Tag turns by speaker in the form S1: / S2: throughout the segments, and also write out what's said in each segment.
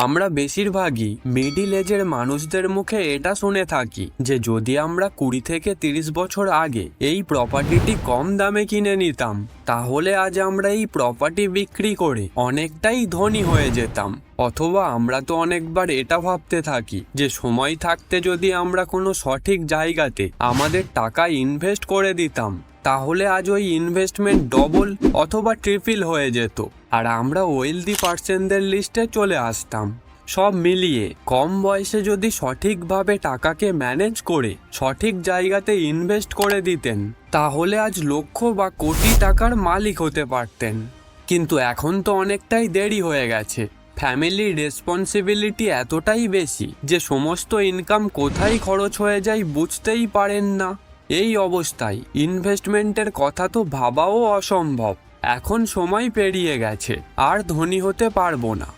S1: আমরা বেশিরভাগই মিডিল এজের মানুষদের মুখে এটা শুনে থাকি যে যদি আমরা 20 থেকে 30 বছর আগে এই প্রপার্টিটি কম দামে কিনে নিতাম তাহলে আজ আমরা এই প্রপার্টি বিক্রি করে অনেকটাই ধনী হয়ে যেতাম। অথবা আমরা তো অনেকবার এটা ভাবতে থাকি যে সময় থাকতে যদি আমরা কোনো সঠিক জায়গাতে আমাদের টাকা ইনভেস্ট করে দিতাম তাহলে আজ ওই ইনভেস্টমেন্ট ডবল অথবা ট্রিপল হয়ে যেত আর আমরা ওয়েলদি পার্সনদের লিস্টে চলে আসতাম। সব মিলিয়ে কম বয়সে যদি সঠিকভাবে টাকাকে ম্যানেজ করে সঠিক জায়গাতে ইনভেস্ট করে দিতেন তাহলে আজ লক্ষ বা কোটি টাকার মালিক হতে পারতেন। কিন্তু এখন তো অনেকটাই দেরি হয়ে গেছে। ফ্যামিলির রেসপন্সিবিলিটি এতটাই বেশি যে সমস্ত ইনকাম কোথায় খরচ হয়ে যায় বুঝতেই পারেন না। এই অবস্থায় ইনভেস্টমেন্টের কথা তো ভাবাও অসম্ভব। এখন সময় পেরিয়ে গেছে, আর ধনী হতে পারবো না।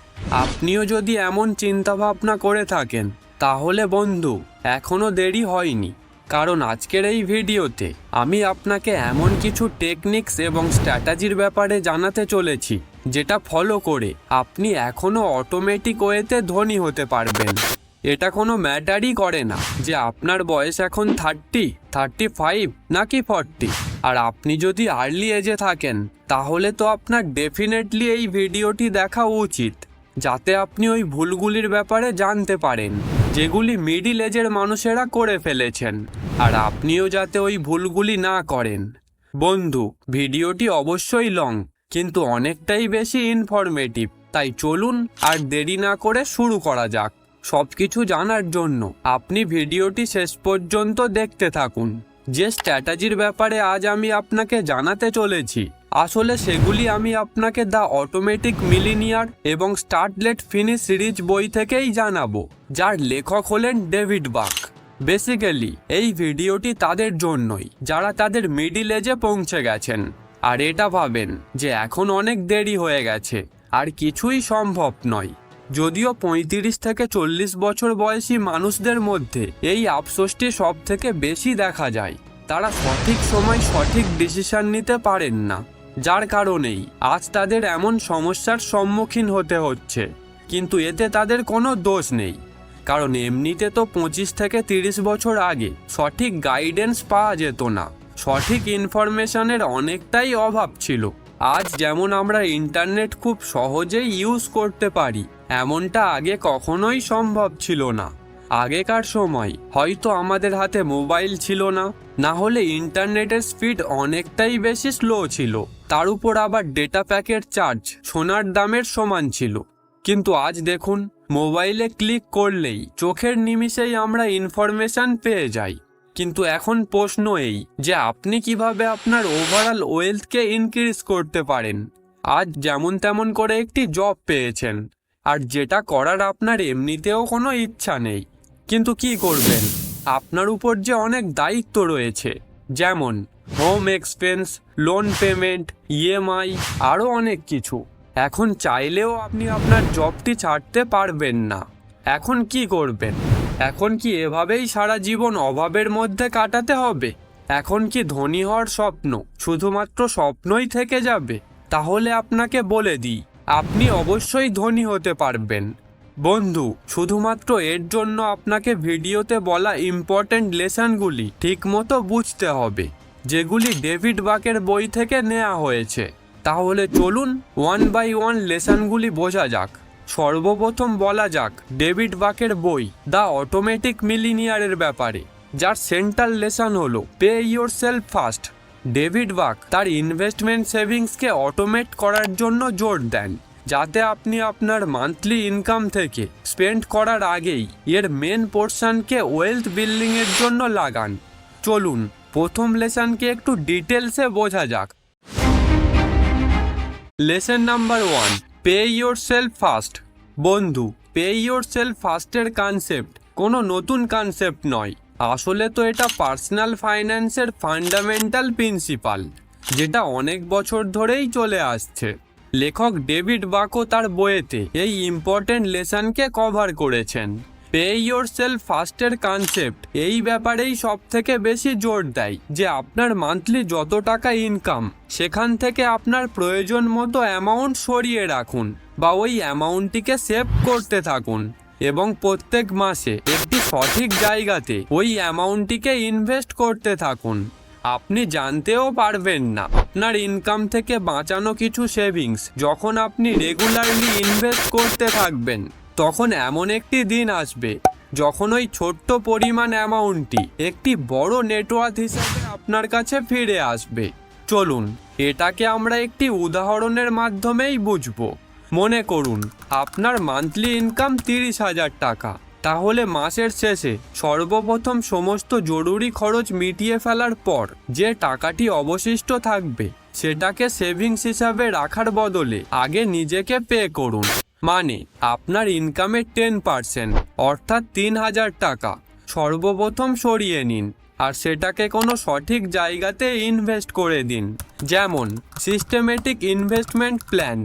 S1: আপনিও যদি এমন চিন্তাভাবনা করে থাকেন তাহলে বন্ধু এখনো দেরি হয়নি, কারণ আজকের এই ভিডিওতে আমি আপনাকে এমন কিছু টেকনিক্স এবং স্ট্র্যাটেজির ব্যাপারে জানাতে চলেছি যেটা ফলো করে আপনি এখনো অটোমেটিক ওয়েতে ধনী হতে পারবেন। এটা কোনো ম্যাটারই করে না যে আপনার বয়স এখন 30, 35 নাকি 40। আর আপনি যদি আর্লি এজে থাকেন তাহলে তো আপনার ডেফিনেটলি এই ভিডিওটি দেখা উচিত, যাতে আপনি ওই ভুলগুলির ব্যাপারে জানতে পারেন যেগুলি মিডিল এজের মানুষেরা করে ফেলেছেন, আর আপনিও যাতে ওই ভুলগুলি না করেন। বন্ধু, ভিডিওটি অবশ্যই লং কিন্তু অনেকটাই বেশি ইনফরমেটিভ, তাই চলুন আর দেরি না করে শুরু করা যাক। সবকিছু জানার জন্য আপনি ভিডিওটি শেষ পর্যন্ত দেখতে থাকুন। যে স্ট্র্যাটেজির ব্যাপারে আজ আমি আপনাকে জানাতে চলেছি আসলে সেগুলি আমি আপনাকে দ্য অটোমেটিক মিলিনিয়ার এবং স্টার্ট লেট ফিনিশ সিরিজ বই থেকেই জানাবো, যার লেখক হলেন ডেভিড বাক। বেসিক্যালি এই ভিডিওটি তাদের জন্যই যারা তাদের মিডিল এজে পৌঁছে গেছেন আর এটা ভাবেন যে এখন অনেক দেরি হয়ে গেছে আর কিছুই সম্ভব নয়। যদিও 35 থেকে 40 বছর বয়সী মানুষদের মধ্যে এই আফসোসটি সব থেকে বেশি দেখা যায়। তারা সঠিক সময় সঠিক ডিসিশন নিতে পারেন না, যার কারণেই আজ তাদের এমন সমস্যার সম্মুখীন হতে হচ্ছে। কিন্তু এতে তাদের কোনো দোষ নেই, কারণ এমনিতে তো 25 থেকে 30 বছর আগে সঠিক গাইডেন্স পাওয়া যেত না, সঠিক ইনফরমেশনের অনেকটাই অভাব ছিল। আজ যেমন আমরা ইন্টারনেট খুব সহজেই ইউজ করতে পারি, এমনটা আগে কখনোই সম্ভব ছিল না। আগেকার সময় হয়তো আমাদের হাতে মোবাইল ছিল না, না হলে ইন্টারনেটের স্পিড অনেকটাই বেশি স্লো ছিল, তার উপর আবার ডেটা প্যাকের চার্জ সোনার দামের সমান ছিল। কিন্তু আজ দেখুন, মোবাইলে ক্লিক করলেই চোখের নিমিষেই আমরা ইনফরমেশন পেয়ে যাই। কিন্তু এখন প্রশ্ন এই যে আপনি কিভাবে আপনার ওভারঅল ওয়েলথকে ইনক্রিজ করতে পারেন। আজ যেমন তেমন করে একটি জব পেয়েছেন, আর যেটা করার আপনার এমনিতেও কোনো ইচ্ছা নেই, কিন্তু কি করবেন? আপনার উপর যে অনেক দায়িত্ব রয়েছে, যেমন home expense, loan payment, EMI, আরও অনেক কিছু। এখন চাইলেও আপনি আপনার জবটি ছাড়তে পারবেন না। এখন কি করবেন? এখন কি এভাবেই সারা জীবন অভাবের মধ্যে কাটাতে হবে? এখন কি ধনী হওয়ার স্বপ্ন শুধুমাত্র স্বপ্নই থেকে যাবে? তাহলে আপনাকে বলে দিই, আপনি অবশ্যই ধনী হতে পারবেন। বন্ধু, শুধুমাত্র এর জন্য আপনাকে ভিডিওতে বলা ইম্পর্ট্যান্ট লেসনগুলি ঠিকমতো বুঝতে হবে, যেগুলি ডেভিড বাকের বই থেকে নেওয়া হয়েছে। তাহলে চলুন ওয়ান বাই ওয়ান লেসনগুলি বোঝা যাক। সর্বপ্রথম বলা যাক ডেভিড বাকের বই দ্য অটোমেটিক মিলিনিয়ারের ব্যাপারে, যার সেন্ট্রাল লেসন হলো pay your self first. David বাক তার ইনভেস্টমেন্ট সেভিংসকে অটোমেট করার জন্য জোর দেন, যাতে আপনি আপনার মান্থলি ইনকাম থেকে স্পেন্ড করার আগেই এর মেন পোর্শনকে ওয়েলথ বিল্ডিংয়ের জন্য লাগান। চলুন প্রথম লেসনকে একটু ডিটেলসে বোঝা যাক। Lesson number 1, pay your self first. বন্ধু, পে ইয়োর সেলফ ফার্স্টের কনসেপ্ট কোনো নতুন কনসেপ্ট নয়। আসলে তো এটা পার্সোনাল ফাইন্যান্সের ফান্ডামেন্টাল প্রিন্সিপাল, যেটা অনেক বছর ধরেই চলে আসছে। লেখক ডেভিড বাকও তার বইয়েতে এই ইম্পর্টেন্ট লেসনকে কভার করেছেন। পে ইয়োর সেলফ ফার্স্টের কনসেপ্ট এই ব্যাপারেই সব থেকে বেশি জোর দেয় যে আপনার মান্থলি যত টাকা ইনকাম সেখান থেকে আপনার প্রয়োজন মতো অ্যামাউন্ট সরিয়ে রাখুন, বা ওই অ্যামাউন্টটিকে সেভ করতে থাকুন এবং প্রত্যেক মাসে একটি সঠিক জায়গাতে ওই অ্যামাউন্টটিকে ইনভেস্ট করতে থাকুন। আপনি জানতেও পারবেন না আপনার ইনকাম থেকে বাঁচানো কিছু সেভিংস যখন আপনি রেগুলারলি ইনভেস্ট করতে থাকবেন, তখন এমন একটি দিন আসবে যখন ওই ছোট্ট পরিমাণ অ্যামাউন্টটি একটি বড় নেটওয়ার্থ হিসেবে আপনার কাছে ফিরে আসবে। চলুন এটাকে আমরা একটি উদাহরণের মাধ্যমেই বুঝবো। মনে করুন আপনার মান্থলি ইনকাম 30,000 টাকা। তাহলে মাসের শেষে সর্বপ্রথম সমস্ত জরুরি খরচ মিটিয়ে ফেলার পর যে টাকাটি অবশিষ্ট থাকবে সেটাকে সেভিংস হিসাবে রাখার বদলে আগে নিজেকে পে করুন। মানে আপনার ইনকামের 10% অর্থাৎ 3,000 টাকা সর্বপ্রথম সরিয়ে নিন আর সেটাকে কোনো সঠিক জায়গাতে ইনভেস্ট করে দিন, যেমন সিস্টেমেটিক ইনভেস্টমেন্ট প্ল্যান।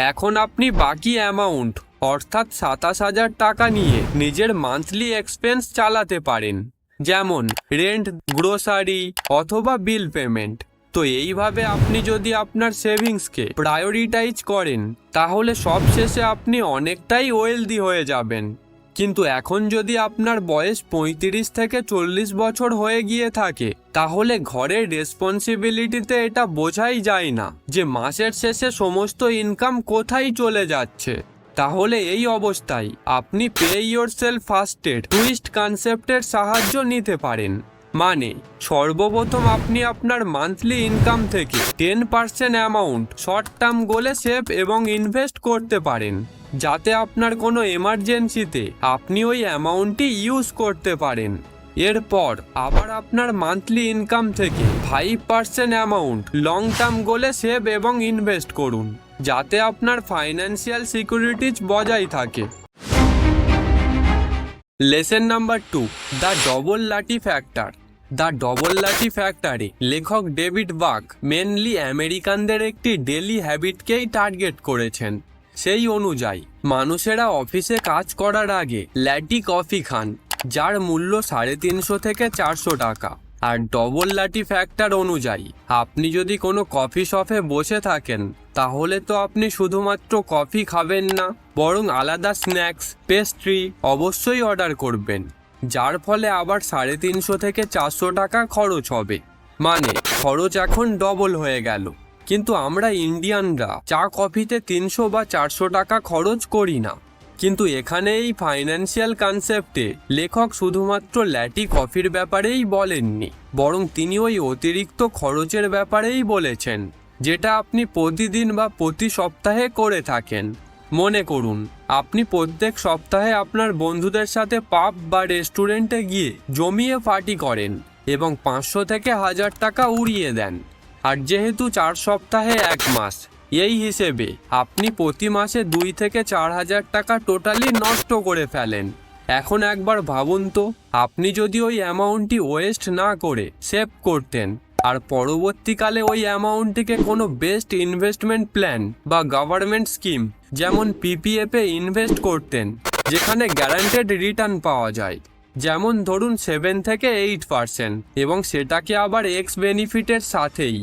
S1: এখন আপনি বাকি অ্যামাউন্ট অর্থাৎ 27,000 টাকা নিয়ে নিজের মান্থলি এক্সপেন্স চালাতে পারেন, যেমন রেন্ট, গ্রোসারি অথবা বিল পেমেন্ট। তো এইভাবে আপনি যদি আপনার সেভিংসকে প্রায়োরিটাইজ করেন তাহলে সবশেষে আপনি অনেকটাই ওয়েলদি হয়ে যাবেন। কিন্তু এখন যদি আপনার বয়স 35 থেকে 40 বছর হয়ে গিয়ে থাকে তাহলে ঘরের রেসপন্সিবিলিটিতে এটা বোঝাই যায় না যে মাসের শেষে সমস্ত ইনকাম কোথায় চলে যাচ্ছে। তাহলে এই অবস্থায় আপনি পে ইয়োরসেলফ ফার্স্টের টুইস্ট কনসেপ্টের সাহায্য নিতে পারেন। মানে সর্বপ্রথম আপনি আপনার মান্থলি ইনকাম থেকে 10% অ্যামাউন্ট শর্ট টার্ম গোলে সেভ এবং ইনভেস্ট করতে পারেন, যাতে আপনার কোনো এমার্জেন্সিতে আপনি ওই অ্যামাউন্টটি ইউজ করতে পারেন। এরপর আবার আপনার মান্থলি ইনকাম থেকে 5% অ্যামাউন্ট লং টার্ম গোলে সেভ এবং ইনভেস্ট করুন, যাতে আপনার ফাইন্যান্সিয়াল সিকিউরিটিজ বজায় থাকে। লেসন নাম্বার 2, দ্য ডবল লাঠি ফ্যাক্টর। দ্য ডবল লাঠি ফ্যাক্টরে লেখক ডেভিড বাক মেনলি আমেরিকানদের একটি ডেলি হ্যাবিটকেই টার্গেট করেছেন। সেই অনুযায়ী মানুষেরা অফিসে কাজ করার আগে লাঠি কফি খান, যার মূল্য 350 থেকে 400 টাকা। আর ডবল লাঠি ফ্যাক্টর অনুযায়ী আপনি যদি কোনো কফি শপে বসে থাকেন তাহলে তো আপনি শুধুমাত্র কফি খাবেন না, বরং আলাদা স্ন্যাক্স, পেস্ট্রি অবশ্যই অর্ডার করবেন, যার ফলে আবার 350 থেকে 400 টাকা খরচ হবে। মানে খরচ এখন ডবল হয়ে গেল। কিন্তু আমরা ইন্ডিয়ানরা চা কফিতে 300 বা 400 টাকা খরচ করি না। কিন্তু এখানে এই ফাইন্যান্সিয়াল কনসেপ্টে লেখক শুধুমাত্র ল্যাটি কফির ব্যাপারেই বলেননি, বরং তিনি ওই অতিরিক্ত খরচের ব্যাপারেই বলেছেন, যেটা আপনি প্রতিদিন বা প্রতি সপ্তাহে করে থাকেন। মনে করুন আপনি প্রত্যেক সপ্তাহে আপনার বন্ধুদের সাথে পাব বা রেস্টুরেন্টে গিয়ে জমিয়ে পার্টি করেন এবং 500 থেকে 1000 টাকা উড়িয়ে দেন। আর যেহেতু 4 সপ্তাহে 1 মাস, এই হিসেবে আপনি প্রতি মাসে 2 থেকে 4,000 টাকা টোটালি নষ্ট করে ফেলেন। এখন একবার ভাবুন তো, আপনি যদি ওই অ্যামাউন্টটি ওয়েস্ট না করে সেভ করতেন আর পরবর্তীকালে ওই অ্যামাউন্টটিকে কোনো বেস্ট ইনভেস্টমেন্ট প্ল্যান বা গভর্নমেন্ট স্কিম যেমন পিপিএফে ইনভেস্ট করতেন, যেখানে গ্যারান্টেড রিটার্ন পাওয়া যায়, যেমন ধরুন 7 থেকে 8%, এবং সেটাকে আবার এক্স বেনিফিটের সাথেই,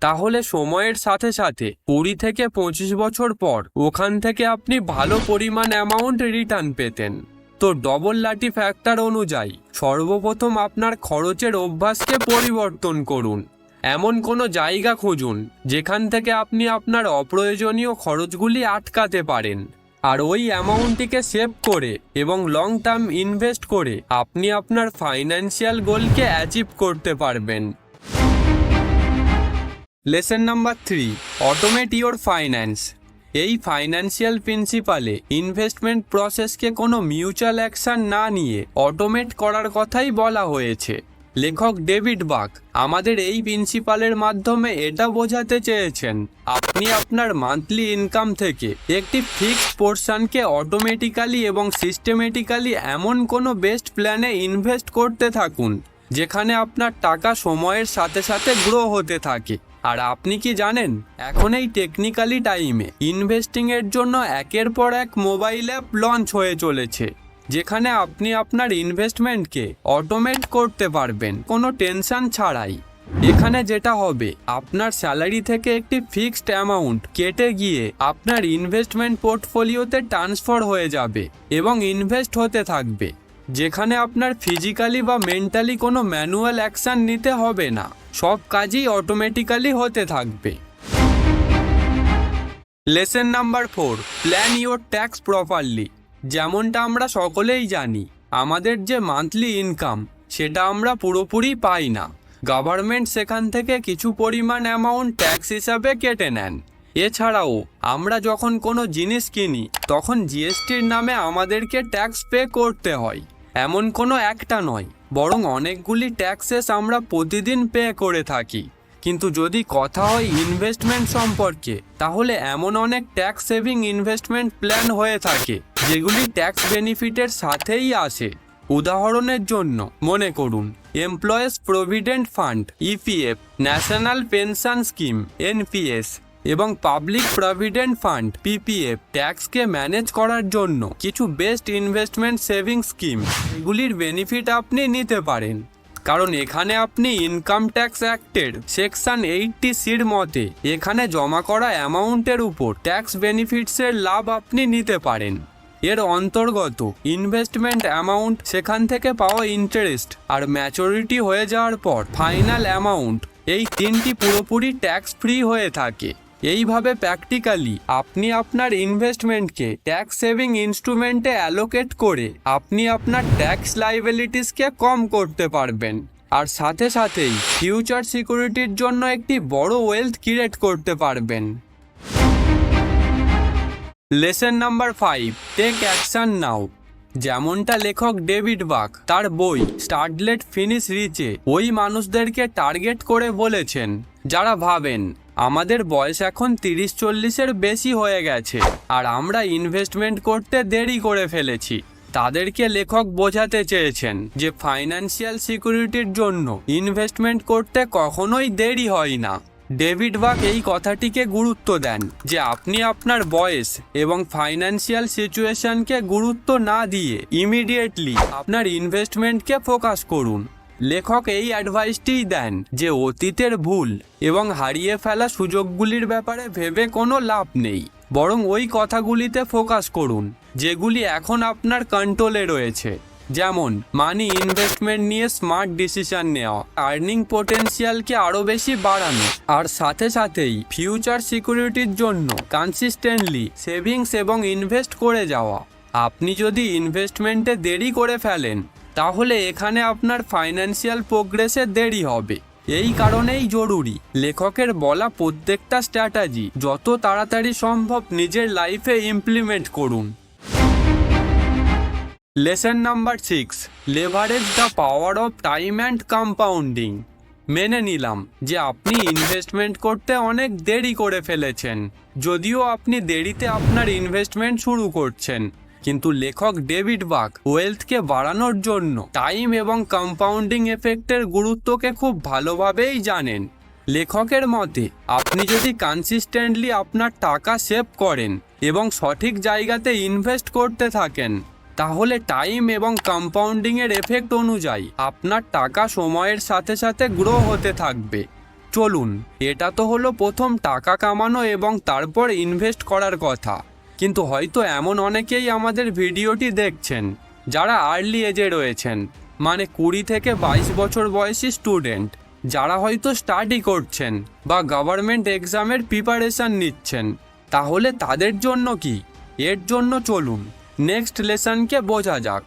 S1: তাহলে সময়ের সাথে সাথে 20 থেকে 25 বছর পর ওখান থেকে আপনি ভালো পরিমাণ অ্যামাউন্ট রিটার্ন পেতেন। তো ডবল লাঠি ফ্যাক্টর অনুযায়ী সর্বপ্রথম আপনার খরচের অভ্যাসকে পরিবর্তন করুন। এমন কোনো জায়গা খুঁজুন যেখান থেকে আপনি আপনার অপ্রয়োজনীয় খরচগুলি আটকাতে পারেন, আর ওই অ্যামাউন্টটিকে সেভ করে এবং লং টার্ম ইনভেস্ট করে আপনি আপনার ফাইন্যান্সিয়াল গোলকে অ্যাচিভ করতে পারবেন। Lesson number 3, automate your finance. এই ফাইন্যান্সিয়াল প্রিন্সিপালে ইনভেস্টমেন্ট প্রসেসকে কোনো মিউচুয়াল অ্যাকশন না নিয়ে অটোমেট করার কথাই বলা হয়েছে। লেখক ডেভিড বাক আমাদের এই প্রিন্সিপালের মাধ্যমে এটা বোঝাতে চেয়েছেন, আপনি আপনার মান্থলি ইনকাম থেকে একটি ফিক্সড পোর্শনকে অটোমেটিক্যালি এবং সিস্টেমেটিক্যালি এমন কোনো বেস্ট প্ল্যানে ইনভেস্ট করতে থাকুন যেখানে আপনার টাকা সময়ের সাথে সাথে গ্রো হতে থাকে। আর আপনি কি জানেন, এখন এই টেকনিক্যালি টাইমে ইনভেস্টিংয়ের জন্য একের পর এক মোবাইল অ্যাপ লঞ্চ হয়ে চলেছে, যেখানে আপনি আপনার ইনভেস্টমেন্টকে অটোমেট করতে পারবেন কোনো টেনশন ছাড়াই। এখানে যেটা হবে, আপনার স্যালারি থেকে একটি ফিক্সড অ্যামাউন্ট কেটে গিয়ে আপনার ইনভেস্টমেন্ট পোর্টফোলিওতে ট্রান্সফার হয়ে যাবে এবং ইনভেস্ট হতে থাকবে, যেখানে আপনার ফিজিক্যালি বা মেন্টালি কোনো ম্যানুয়াল অ্যাকশন নিতে হবে না, সব কাজই অটোমেটিক্যালি হতে থাকবে। Lesson number 4, plan your tax properly. যেমনটা আমরা সকলেই জানি, আমাদের যে মান্থলি ইনকাম সেটা আমরা পুরোপুরি পাই না। গভর্নমেন্ট সেখান থেকে কিছু পরিমাণ অ্যামাউন্ট ট্যাক্স হিসাবে কেটে নেন। এছাড়াও আমরা যখন কোনো জিনিস কিনি তখন জিএসটির নামে আমাদেরকে ট্যাক্স পে করতে হয়। এমন কোনো একটা নয়, বরং অনেকগুলি ট্যাক্সেস আমরা প্রতিদিন পে করে থাকি। কিন্তু যদি কথা হয় ইনভেস্টমেন্ট সম্পর্কে, তাহলে এমন অনেক ট্যাক্স সেভিং ইনভেস্টমেন্ট প্ল্যান হয়ে থাকে যেগুলি ট্যাক্স বেনিফিটের সাথেই আসে। উদাহরণের জন্য মনে করুন employees provident fund EPF, national pension scheme NPS এবং পাবলিক প্রভিডেন্ট ফান্ড পিপিএফ ট্যাক্সকে ম্যানেজ করার জন্য কিছু বেস্ট ইনভেস্টমেন্ট সেভিং স্কিম, এগুলির বেনিফিট আপনি নিতে পারেন। কারণ এখানে আপনি ইনকাম ট্যাক্স অ্যাক্টের সেকশন 80C মতে এখানে জমা করা অ্যামাউন্টের উপর ট্যাক্স বেনিফিটসের লাভ আপনি নিতে পারেন। এর অন্তর্গত ইনভেস্টমেন্ট অ্যামাউন্ট, সেখান থেকে পাওয়া ইন্টারেস্ট আর ম্যাচুরিটি হয়ে যাওয়ার পর ফাইনাল অ্যামাউন্ট, এই তিনটি পুরোপুরি ট্যাক্স ফ্রি হয়ে থাকে। এইভাবে প্র্যাকটিক্যালি আপনি আপনার ইনভেস্টমেন্টকে ট্যাক্স সেভিং ইনস্ট্রুমেন্টে অ্যালোকেট করে আপনি আপনার ট্যাক্স লাইবিলিটিসকে কম করতে পারবেন, আর সাথে সাথেই ফিউচার সিকিউরিটির জন্য একটি বড় ওয়েলথ ক্রিয়েট করতে পারবেন। লেসন নাম্বার 5, টেক অ্যাকশন নাও। যেমনটা লেখক ডেভিড বাক তার বই স্টার্ট লেট ফিনিশ রিচে ওই মানুষদেরকে টার্গেট করে বলেছেন যারা ভাবেন আমাদের বয়স এখন 30-40-এর বেশি হয়ে গেছে আর আমরা ইনভেস্টমেন্ট করতে দেরি করে ফেলেছি। তাদেরকে লেখক বোঝাতে চেয়েছেন যে ফাইন্যান্সিয়াল সিকিউরিটির জন্য ইনভেস্টমেন্ট করতে কখনোই দেরি হয় না। ডেভিড বাক এই কথাটিকে গুরুত্ব দেন যে আপনি আপনার বয়স এবং ফাইন্যান্সিয়াল সিচুয়েশনকে গুরুত্ব না দিয়ে ইমিডিয়েটলি আপনার ইনভেস্টমেন্টকে ফোকাস করুন। লেখক এই অ্যাডভাইসটিই দেন যে অতীতের ভুল এবং হারিয়ে ফেলা সুযোগগুলির ব্যাপারে ভেবে কোনো লাভ নেই, বরং ওই কথাগুলিতে ফোকাস করুন যেগুলি এখন আপনার কন্ট্রোলে রয়েছে, যেমন মানি ইনভেস্টমেন্ট নিয়ে স্মার্ট ডিসিশন নেওয়া, আর্নিং পোটেনশিয়ালকে আরও বেশি বাড়ানো, আর সাথে সাথেই ফিউচার সিকিউরিটির জন্য কনসিস্টেন্টলি সেভিংস এবং ইনভেস্ট করে যাওয়া। আপনি যদি ইনভেস্টমেন্টে দেরি করে ফেলেন তাহলে এখানে আপনার ফাইন্যান্সিয়াল প্রোগ্রেসে দেরি হবে। এই কারণেই জরুরি লেখকের বলা প্রত্যেকটা স্ট্র্যাটেজি যত তাড়াতাড়ি সম্ভব নিজের লাইফে ইমপ্লিমেন্ট করুন। Lesson number 6, leverage the power of time and compounding. মেনে নিলাম যে আপনি ইনভেস্টমেন্ট করতে অনেক দেরি করে ফেলেছেন, যদিও আপনি দেরিতে আপনার ইনভেস্টমেন্ট শুরু করছেন, কিন্তু লেখক ডেভিড বাক ওয়েলথকে বাড়ানোর জন্য টাইম এবং কম্পাউন্ডিং এফেক্টের গুরুত্বকে খুব ভালোভাবেই জানেন। লেখকের মতে আপনি যদি কনসিস্টেন্টলি আপনার টাকা সেভ করেন এবং সঠিক জায়গাতে ইনভেস্ট করতে থাকেন, তাহলে টাইম এবং কম্পাউন্ডিংয়ের এফেক্ট অনুযায়ী আপনার টাকা সময়ের সাথে সাথে গ্রো হতে থাকবে। চলুন, এটা তো হলো প্রথম টাকা কামানো এবং তারপর ইনভেস্ট করার কথা, কিন্তু হয়তো এমন অনেকেই আমাদের ভিডিওটি দেখছেন যারা আর্লি এজে রয়েছেন, মানে 20 থেকে 22 বছর বয়সী স্টুডেন্ট, যারা হয়তো স্টাডি করছেন বা গভর্নমেন্ট এক্সামের প্রিপারেশন নিচ্ছেন। তাহলে তাদের জন্য কি? এর জন্য চলুন নেক্সট লেসনকে বোঝা যাক।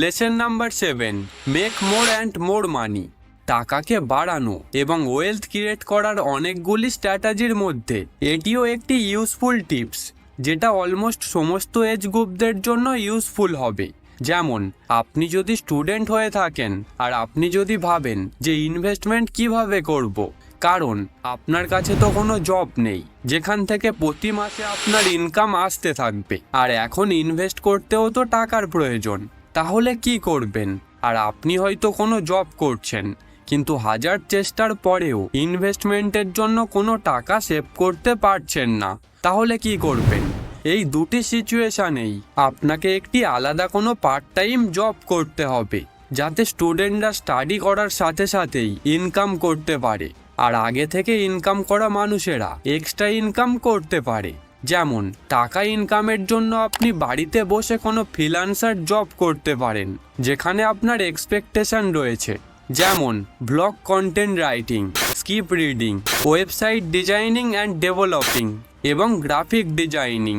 S1: Lesson number 7, make more and more money. টাকাকে বাড়ানো এবং ওয়েলথ ক্রিয়েট করার অনেকগুলি স্ট্র্যাটেজির মধ্যে এটিও একটি ইউজফুল টিপস, যেটা অলমোস্ট সমস্ত এজ গ্রুপদের জন্য ইউজফুল হবে। যেমন আপনি যদি স্টুডেন্ট হয়ে থাকেন আর আপনি যদি ভাবেন যে ইনভেস্টমেন্ট কিভাবে করব, কারণ আপনার কাছে তো কোনো জব নেই যেখান থেকে প্রতি মাসে আপনার ইনকাম আসতে থাকবে, আর এখন ইনভেস্ট করতেও তো টাকার প্রয়োজন, তাহলে কি করবেন? আর আপনি হয়তো কোনো জব করছেন কিন্তু হাজার চেষ্টার পরেও ইনভেস্টমেন্টের জন্য কোনো টাকা সেভ করতে পারছেন না, তাহলে কি করবেন? এই দুটি সিচুয়েশনেই আপনাকে একটি আলাদা কোনো পার্ট টাইম জব করতে হবে, যাতে স্টুডেন্টরা স্টাডি করার সাথে সাথেই ইনকাম করতে পারে, আর আগে থেকে ইনকাম করা মানুষেরা এক্সট্রা ইনকাম করতে পারে। যেমন টাকা ইনকামের জন্য আপনি বাড়িতে বসে কোনো ফ্রিল্যান্সার জব করতে পারেন, যেখানে আপনার এক্সপেকটেশন রয়েছে, যেমন blog content writing, script reading, website designing and developing এবং গ্রাফিক ডিজাইনিং।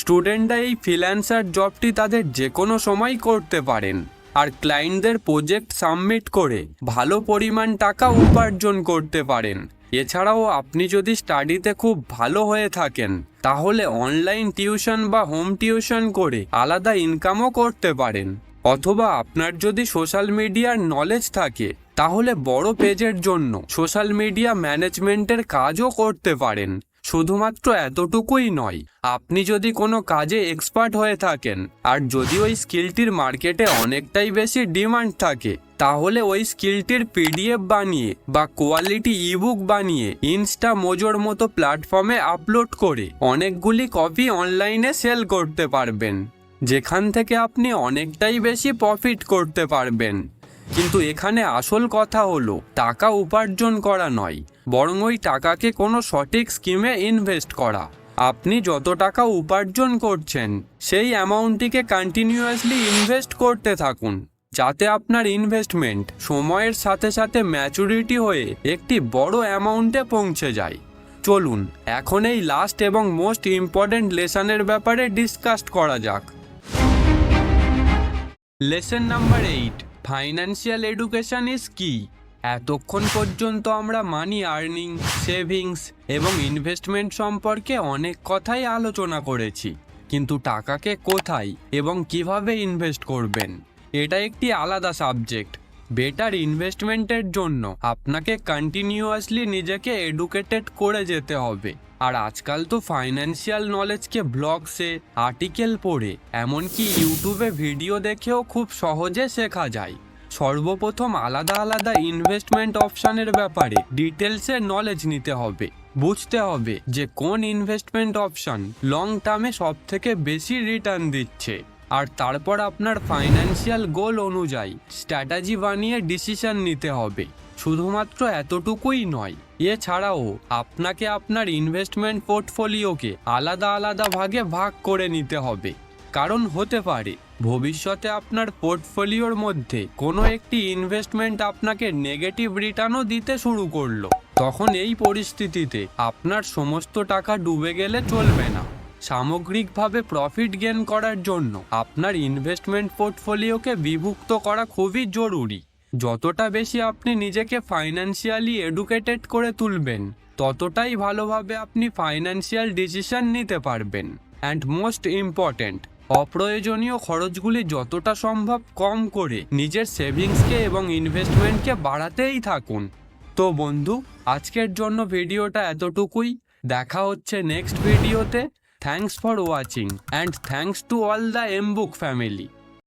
S1: স্টুডেন্টরা এই ফ্রিল্যান্সার জবটি তাদের যে কোনো সময় করতে পারেন, আর ক্লায়েন্টদের প্রজেক্ট সাবমিট করে ভালো পরিমাণ টাকা উপার্জন করতে পারেন। এছাড়াও আপনি যদি স্টাডিতে খুব ভালো হয়ে থাকেন, তাহলে অনলাইন টিউশন বা হোম টিউশন করে আলাদা ইনকামও করতে পারেন। অথবা আপনার যদি সোশ্যাল মিডিয়ার নলেজ থাকে, তাহলে বড় পেজের জন্য সোশ্যাল মিডিয়া ম্যানেজমেন্টের কাজও করতে পারেন। শুধুমাত্র এতটুকুই নয়, আপনি যদি কোনো কাজে এক্সপার্ট হয়ে থাকেন, আর যদি ওই স্কিলটির মার্কেটে অনেকটাই বেশি ডিমান্ড থাকে, তাহলে ওই স্কিলটির পিডিএফ বানিয়ে বা কোয়ালিটি ইবুক বানিয়ে ইনস্টা মোজোর মতো প্ল্যাটফর্মে আপলোড করে অনেকগুলি কপি অনলাইনে সেল করতে পারবেন, যেখান থেকে আপনি অনেকটাই বেশি প্রফিট করতে পারবেন। কিন্তু এখানে আসল কথা হলো টাকা উপার্জন করা নয়, বরং ওই টাকাকে কোনো সঠিক স্কিমে ইনভেস্ট করা। আপনি যত টাকা উপার্জন করছেন, সেই অ্যামাউন্টটিকে কন্টিনিউয়াসলি ইনভেস্ট করতে থাকুন, যাতে আপনার ইনভেস্টমেন্ট সময়ের সাথে সাথে ম্যাচুরিটি হয়ে একটি বড় অ্যামাউন্টে পৌঁছে যায়। চলুন এখন এই লাস্ট এবং মোস্ট ইম্পর্ট্যান্ট লেসনের ব্যাপারে ডিসকাস করা যাক। Lesson number 8, financial education is কি। এতক্ষণ পর্যন্ত আমরা মানি আর্নিং, সেভিংস এবং ইনভেস্টমেন্ট সম্পর্কে অনেক কথাই আলোচনা করেছি, কিন্তু টাকাকে কোথায় এবং কিভাবে ইনভেস্ট করবেন, এটা একটি আলাদা সাবজেক্ট। বেটার ইনভেস্টমেন্টের জন্য আপনাকে কন্টিনিউয়াসলি নিজেকে এডুকেটেড করে যেতে হবে। আর আজকাল তো ফাইন্যান্সিয়াল নলেজকে ব্লগসে, আর্টিকেল পড়ে, এমনকি ইউটিউবে ভিডিও দেখেও খুব সহজে শেখা যায়। সর্বপ্রথম আলাদা আলাদা ইনভেস্টমেন্ট অপশানের ব্যাপারে ডিটেলসে নলেজ নিতে হবে। বুঝতে হবে যে কোন ইনভেস্টমেন্ট অপশান লং টার্মে সব থেকে বেশি রিটার্ন দিচ্ছে, আর তারপর আপনার ফাইন্যান্সিয়াল গোল অনুযায়ী স্ট্র্যাটেজি বানিয়ে ডিসিশন নিতে হবে। শুধুমাত্র এতটুকুই নয়, এছাড়াও আপনাকে আপনার ইনভেস্টমেন্ট পোর্টফোলিওকে আলাদা আলাদা ভাগে ভাগ করে নিতে হবে, কারণ হতে পারে ভবিষ্যতে আপনার পোর্টফোলিওর মধ্যে কোনো একটি ইনভেস্টমেন্ট আপনাকে নেগেটিভ রিটার্নও দিতে শুরু করলো। তখন এই পরিস্থিতিতে আপনার সমস্ত টাকা ডুবে গেলে চলবে না। সামগ্রিকভাবে প্রফিট গেইন করার জন্য আপনার ইনভেস্টমেন্ট পোর্টফোলিওকে বিভক্ত করা খুবই জরুরি। যতটা বেশি আপনি নিজেকে ফাইন্যান্সিয়ালি এডুকেটেড করে তুলবেন, ততটাই ভালোভাবে আপনি ফাইন্যান্সিয়াল ডিসিশন নিতে পারবেন। অ্যান্ড মোস্ট ইম্পর্ট্যান্ট, অপ্রয়োজনীয় খরচগুলি যতটা সম্ভব কম করে নিজের সেভিংসকে এবং ইনভেস্টমেন্টকে বাড়াতেই থাকুন। তো বন্ধু, আজকের জন্য ভিডিওটা এতটুকুই। দেখা হচ্ছে নেক্সট ভিডিওতে। Thanks for watching and thanks to all the এমবুক ফ্যামিলি।